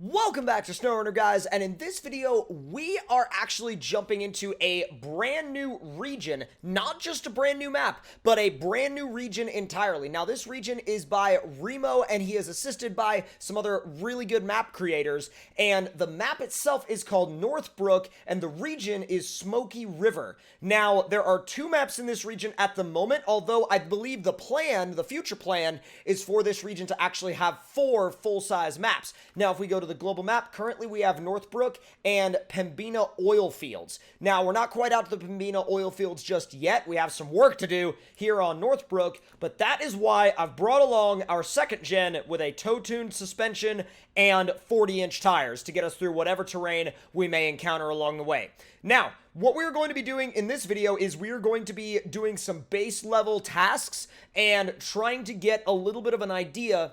Welcome back to SnowRunner, guys, and in this video, we are actually jumping into a brand new region, not just a brand new map, but a brand new region entirely. Now, this region is by Remo, and he is assisted by some other really good map creators, and the map itself is called Northbrook, and the region is SMOKY River. Now, there are two maps in this region at the moment, although I believe the future plan, is for this region to actually have 4 full-size maps. Now, if we go to the global map, currently we have Northbrook and Pembina oil fields. Now, we're not quite out to the Pembina oil fields just yet. We have some work to do here on Northbrook, but that is why I've brought along our second gen with a toe-tuned suspension and 40-inch tires to get us through whatever terrain we may encounter along the way. Now, what we're going to be doing in this video is we are going to be doing some base level tasks and trying to get a little bit of an idea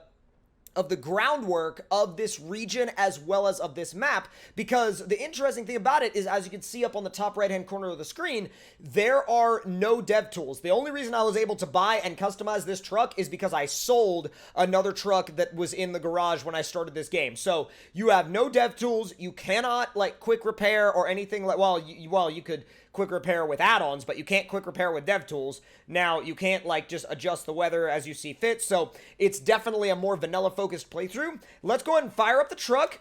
of the groundwork of this region as well as of this map, because the interesting thing about it is, as you can see up on the top right hand corner of the screen, there are no dev tools. The only reason I was able to buy and customize this truck is because I sold another truck that was in the garage when I started this game. So you have no dev tools, you cannot like quick repair or anything like, well, you could quick repair with add-ons, but you can't quick repair with dev tools. Now, you can't like just adjust the weather as you see fit, so it's definitely a more vanilla focused playthrough. Let's go ahead and fire up the truck.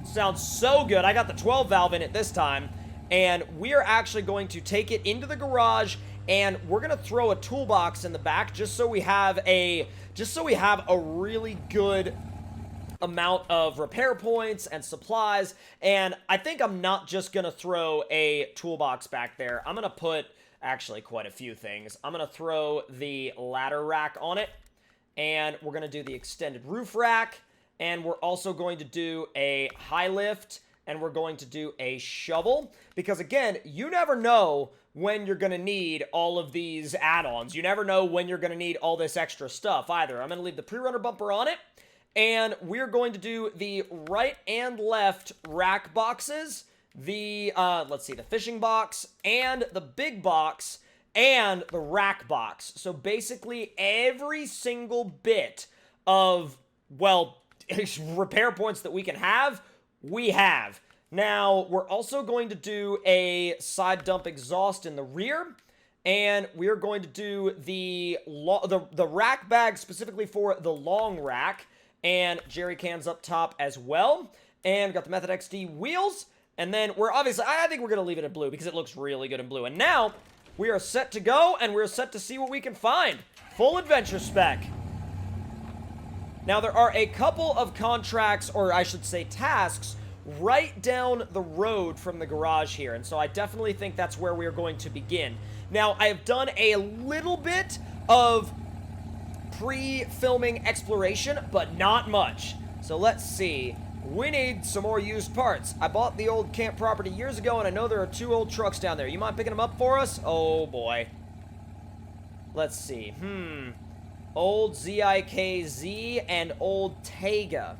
Sounds so good. I got the 12 valve in it this time, and we are actually going to take it into the garage, and we're gonna throw a toolbox in the back just so we have a really good amount of repair points and supplies. And I think I'm not just gonna throw a toolbox back there. I'm gonna put actually quite a few things. I'm gonna throw the ladder rack on it, and we're gonna do the extended roof rack, and we're also going to do a high lift, and we're going to do a shovel, because again, you never know when you're gonna need all of these add-ons. You never know when you're gonna need all this extra stuff either. I'm gonna leave the pre-runner bumper on it, and we're going to do the right and left rack boxes, the, let's see, the fishing box, and the big box, and the rack box. So basically every single bit of, well, repair points that we can have, we have. Now, we're also going to do a side dump exhaust in the rear, and we're going to do the rack bag specifically for the long rack, and jerry cans up top as well. And got the Method XD wheels. And then we're obviously, I think we're going to leave it in blue because it looks really good in blue. And now we are set to go, and we're set to see what we can find. Full adventure spec. Now, there are a couple of contracts, or I should say tasks, right down the road from the garage here. And so I definitely think that's where we are going to begin. Now, I have done a little bit of pre-filming exploration, but not much. So let's see. We need some more used parts. I bought the old camp property years ago, and I know there are 2 old trucks down there. You mind picking them up for us? Oh boy. Let's see. Old ZIKZ and old Tega.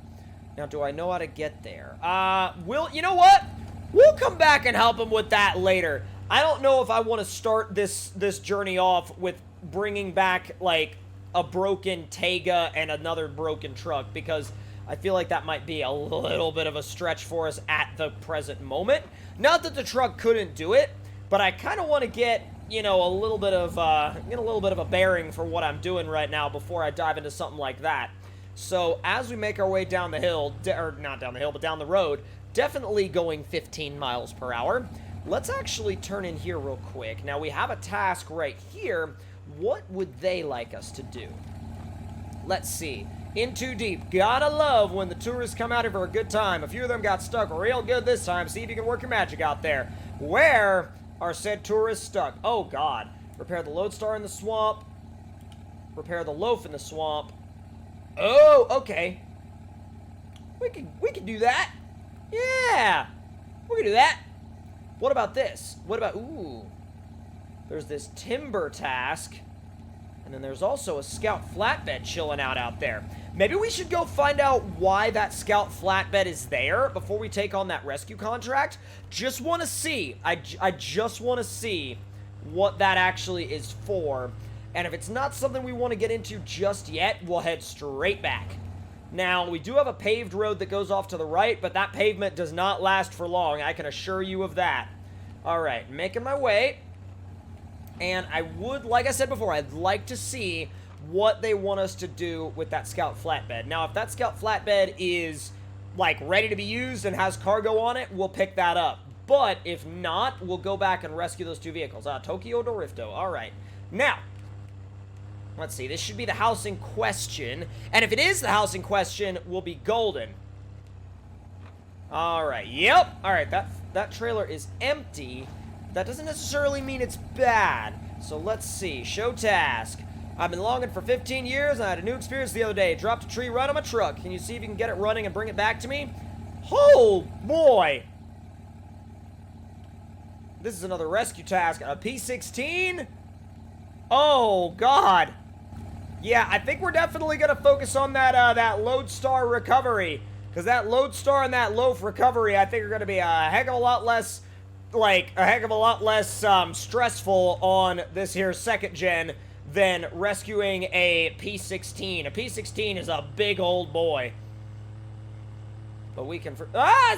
Now, do I know how to get there? You know what? We'll come back and help him with that later. I don't know if I want to start this journey off with bringing back, like, a broken Tega and another broken truck, because I feel like that might be a little bit of a stretch for us at the present moment. Not that the truck couldn't do it, but I kind of want to get, you know, a little bit of a bearing for what I'm doing right now before I dive into something like that. So as we make our way down the hill, or not down the hill, but down the road, definitely going 15 miles per hour. Let's actually turn in here real quick. Now, we have a task right here. What would they like us to do? Let's see. In too deep. Gotta love when the tourists come out here for a good time. A few of them got stuck real good this time. See if you can work your magic out there. Where are said tourists stuck? Oh, God. Repair the lodestar in the swamp. Repair the loaf in the swamp. Oh, okay. We can do that. Yeah. We can do that. What about this? What about... Ooh. There's this timber task, and then there's also a scout flatbed chilling out there. Maybe we should go find out why that scout flatbed is there before we take on that rescue contract. Just want to see. I just want to see what that actually is for. And if it's not something we want to get into just yet, we'll head straight back. Now, we do have a paved road that goes off to the right, but that pavement does not last for long. I can assure you of that. All right, making my way. And I would, like I said before, I'd like to see what they want us to do with that Scout flatbed. Now, if that Scout flatbed is, like, ready to be used and has cargo on it, we'll pick that up. But if not, we'll go back and rescue those two vehicles. Tokyo Dorifto. All right. Now, let's see. This should be the house in question. And if it is the house in question, we'll be golden. All right. Yep. All right. That trailer is empty. That doesn't necessarily mean it's bad. So let's see. Show task. I've been logging for 15 years, and I had a new experience the other day. Dropped a tree right on my truck. Can you see if you can get it running and bring it back to me? Oh, boy. This is another rescue task. A P16? Oh, God. Yeah, I think we're definitely going to focus on that Lodestar recovery. Because that Lodestar and that Loaf recovery, I think, are going to be a heck of a lot less, stressful on this here second gen than rescuing a P16. A P16 is a big old boy. But we can...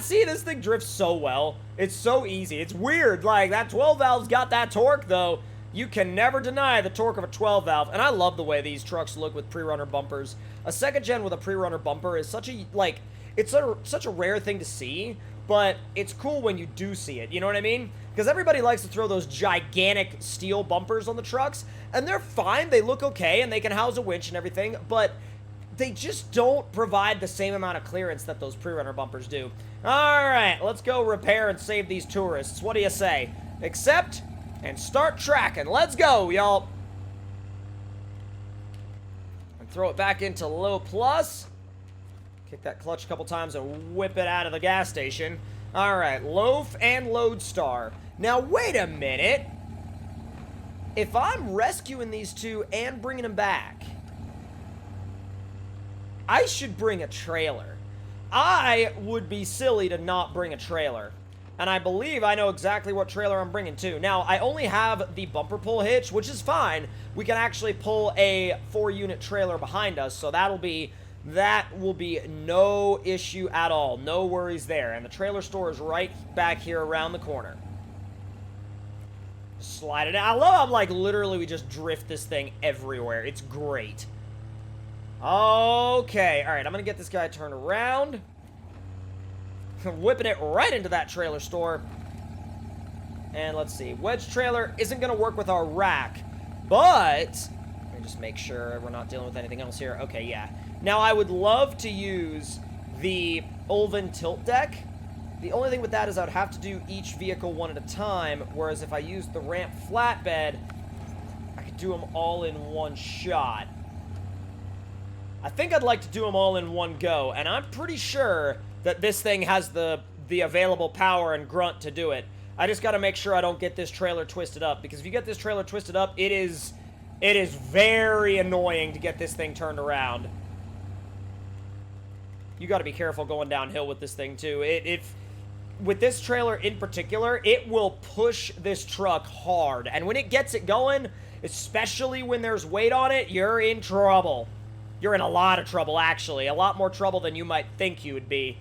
see, this thing drifts so well. It's so easy. It's weird. Like, that 12 valve's got that torque, though. You can never deny the torque of a 12 valve. And I love the way these trucks look with pre-runner bumpers. A second gen with a pre-runner bumper is such a, like... It's such a rare thing to see, but it's cool when you do see it, you know what I mean? Because everybody likes to throw those gigantic steel bumpers on the trucks, and they're fine, they look okay, and they can house a winch and everything, but they just don't provide the same amount of clearance that those pre-runner bumpers do. Alright, let's go repair and save these tourists. What do you say? Accept and start tracking. Let's go, y'all. And throw it back into low plus. Kick that clutch a couple times and whip it out of the gas station. Alright, Loaf and Lodestar. Now, wait a minute. If I'm rescuing these two and bringing them back, I should bring a trailer. I would be silly to not bring a trailer. And I believe I know exactly what trailer I'm bringing too. Now, I only have the bumper pull hitch, which is fine. We can actually pull a 4-unit trailer behind us, so that will be no issue at all. No worries there. And the trailer store is right back here around the corner. Slide it out. I love how, like, literally we just drift this thing everywhere. It's great. Okay. All right, I'm going to get this guy turned around. Whipping it right into that trailer store. And let's see. Wedge trailer isn't going to work with our rack, but let me just make sure we're not dealing with anything else here. Okay, yeah. Now, I would love to use the Ulven tilt deck. The only thing with that is I would have to do each vehicle one at a time, whereas if I used the ramp flatbed, I could do them all in one shot. I think I'd like to do them all in one go, and I'm pretty sure that this thing has the available power and grunt to do it. I just got to make sure I don't get this trailer twisted up, because if you get this trailer twisted up, it is very annoying to get this thing turned around. You got to be careful going downhill with this thing, too. With this trailer in particular, it will push this truck hard. And when it gets it going, especially when there's weight on it, you're in trouble. You're in a lot of trouble, actually. A lot more trouble than you might think you would be.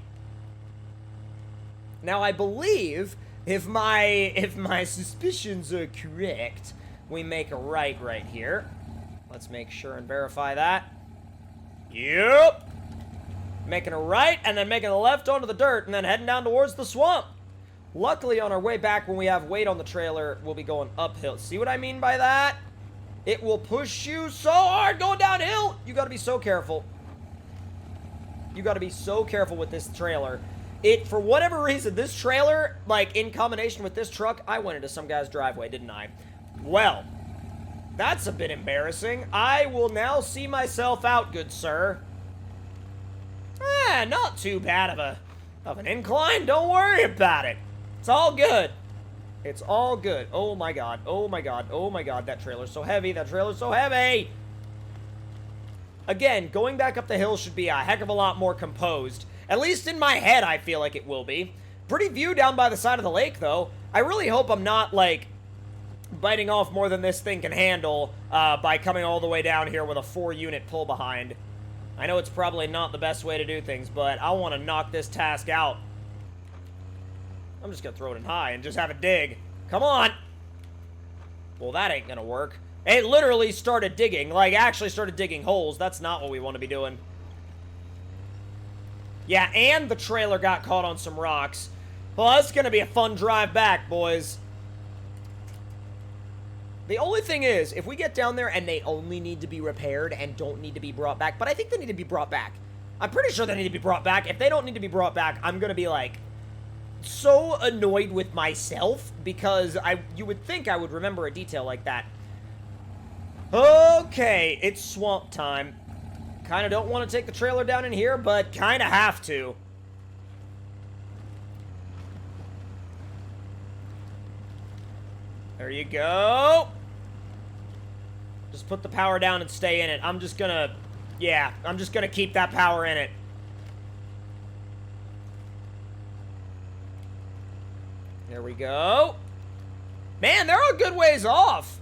Now, I believe, if my suspicions are correct, we make a right here. Let's make sure and verify that. Yep. Making a right, and then making a left onto the dirt, and then heading down towards the swamp. Luckily, on our way back, when we have weight on the trailer, we'll be going uphill. See what I mean by that? It will push you so hard going downhill. You got to be so careful. You got to be so careful with this trailer. For whatever reason, this trailer, like, in combination with this truck, I went into some guy's driveway, didn't I? Well, that's a bit embarrassing. I will now see myself out, good sir. Not too bad of an incline. Don't worry about it. It's all good. It's all good. Oh my god. Oh my god. Oh my god. That trailer's so heavy. That trailer's so heavy. Again, going back up the hill should be a heck of a lot more composed. At least in my head, I feel like it will be. Pretty view down by the side of the lake, though. I really hope I'm not, like, biting off more than this thing can handle by coming all the way down here with a 4-unit pull behind. I know it's probably not the best way to do things, but I want to knock this task out. I'm just going to throw it in high and just have it dig. Come on! Well, that ain't going to work. It literally started digging. Like, actually started digging holes. That's not what we want to be doing. Yeah, and the trailer got caught on some rocks. Well, that's going to be a fun drive back, boys. The only thing is, if we get down there and they only need to be repaired and don't need to be brought back, but I think they need to be brought back. I'm pretty sure they need to be brought back. If they don't need to be brought back, I'm going to be, like, so annoyed with myself because you would think I would remember a detail like that. Okay, it's swamp time. Kind of don't want to take the trailer down in here, but kind of have to. There you go. Just put the power down and stay in it. I'm just gonna, yeah, I'm just gonna keep that power in it. There we go. Man, they're a good ways off.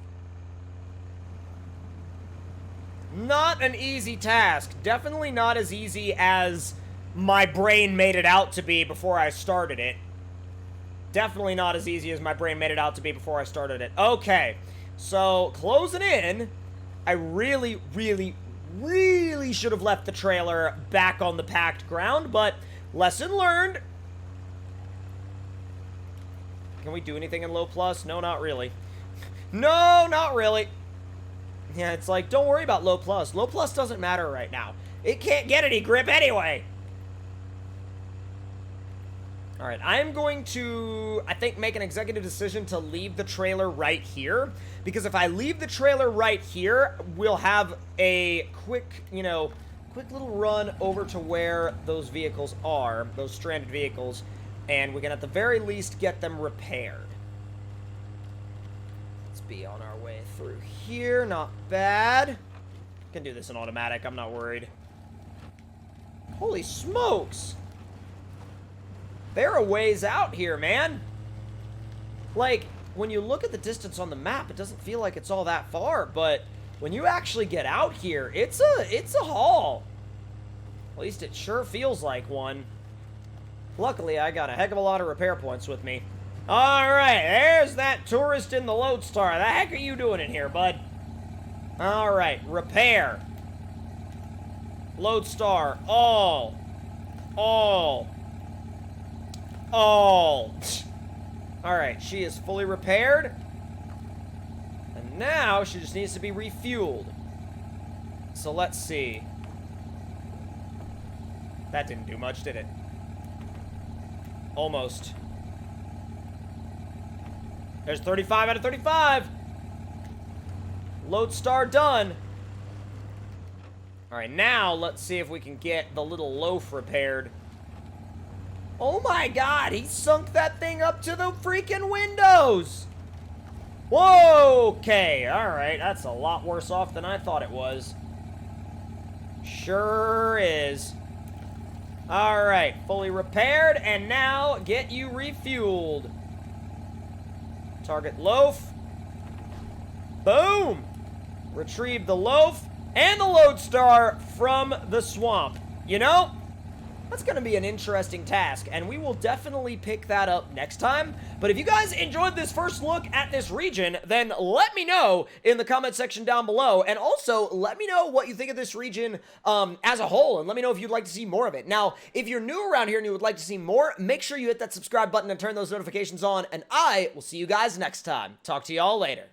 Not an easy task. Definitely not as easy as my brain made it out to be before I started it. Definitely not as easy as my brain made it out to be before I started it. Okay, so closing in. I really, really, really should have left the trailer back on the packed ground, but lesson learned. Can we do anything in low plus? No, not really. No, not really. Yeah, it's like, don't worry about low plus. Low plus doesn't matter right now. It can't get any grip anyway. All right, I'm going to, I think, make an executive decision to leave the trailer right here. Because if I leave the trailer right here, we'll have a quick, quick little run over to where those vehicles are, those stranded vehicles. And we can, at the very least, get them repaired. Let's be on our way through here. Not bad. Can do this in automatic. I'm not worried. Holy smokes. They're a ways out here, man. Like, when you look at the distance on the map, it doesn't feel like it's all that far, but when you actually get out here, it's a haul. At least it sure feels like one. Luckily, I got a heck of a lot of repair points with me. All right, there's that tourist in the Lodestar. The heck are you doing in here, bud? All right, repair. Lodestar, all. Alright, she is fully repaired. And now she just needs to be refueled. So let's see. That didn't do much, did it? Almost. There's 35 out of 35. Lodestar done. Alright, now let's see if we can get the little loaf repaired. Oh my god, he sunk that thing up to the freaking windows! Whoa, okay, alright, that's a lot worse off than I thought it was. Sure is. Alright, fully repaired, and now get you refueled. Target loaf. Boom! Retrieve the loaf and the Lodestar from the swamp. You know? That's going to be an interesting task, and we will definitely pick that up next time. But if you guys enjoyed this first look at this region, then let me know in the comment section down below, and also let me know what you think of this region as a whole, and let me know if you'd like to see more of it. Now, if you're new around here and you would like to see more, make sure you hit that subscribe button and turn those notifications on, and I will see you guys next time. Talk to y'all later.